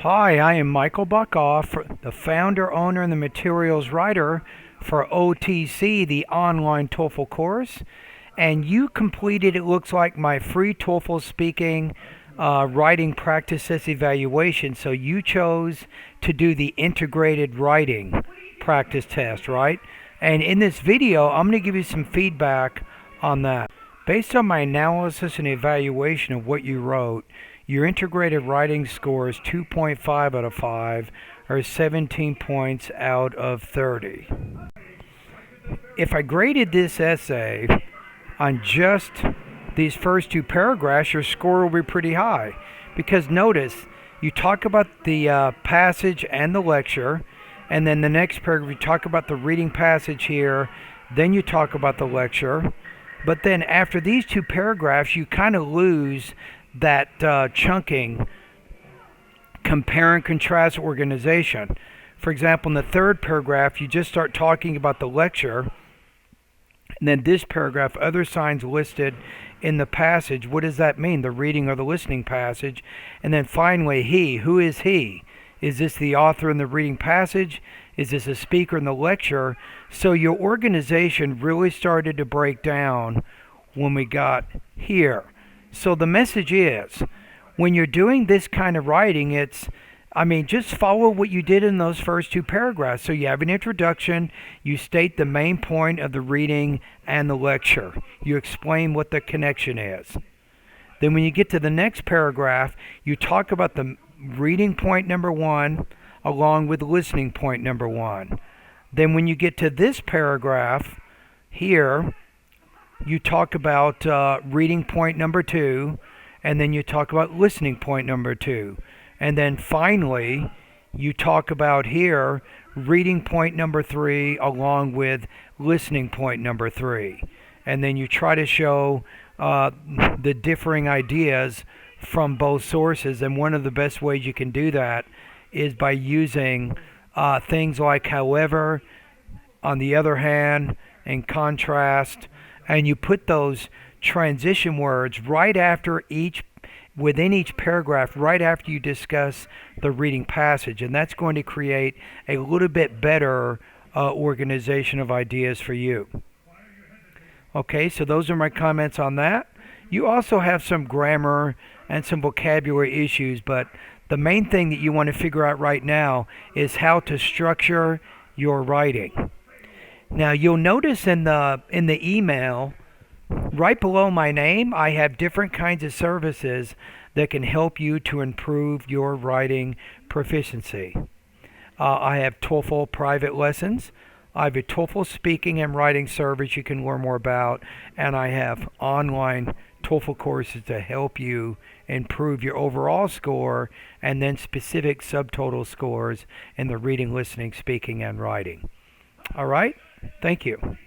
Hi, I am Michael Buckoff, the founder, owner, and the materials writer for OTC, the online TOEFL course. And you completed, it looks like, my free TOEFL speaking writing practice test evaluation. So you chose to do the integrated writing practice test, right? And in this video, I'm going to give you some feedback on that. Based on my analysis and evaluation of what you wrote, your integrated writing score is 2.5 out of 5, or 17 points out of 30. If I graded this essay on just these first two paragraphs, your score will be pretty high. Because notice, you talk about the passage and the lecture, and then the next paragraph you talk about the reading passage here, then you talk about the lecture. But then after these two paragraphs, you kind of lose that chunking, compare and contrast organization. For example, in the third paragraph, you just start talking about the lecture, and then this paragraph, other signs listed in the passage. What does that mean? The reading or the listening passage. And then finally, he. Who is he? Is this the author in the reading passage? Is this a speaker in the lecture? So your organization really started to break down when we got here. So the message is, when you're doing this kind of writing, just follow what you did in those first two paragraphs. So you have an introduction, you state the main point of the reading and the lecture. You explain what the connection is. Then when you get to the next paragraph, you talk about the reading point number 1 along with listening point number 1. Then when you get to this paragraph here, you talk about reading point number 2, and then you talk about listening point number 2. And then finally, you talk about here reading point number 3 along with listening point number 3. And then you try to show the differing ideas from both sources. And one of the best ways you can do that is by using things like however, on the other hand, and contrast. And you put those transition words right after within each paragraph, right after you discuss the reading passage. And that's going to create a little bit better organization of ideas for you. Okay, so those are my comments on that. You also have some grammar and some vocabulary issues, but the main thing that you want to figure out right now is how to structure your writing. Now you'll notice in the email, right below my name, I have different kinds of services that can help you to improve your writing proficiency. I have TOEFL private lessons. I have a TOEFL speaking and writing service you can learn more about, and I have online TOEFL courses to help you improve your overall score and then specific subtotal scores in the reading, listening, speaking, and writing. All right? Thank you.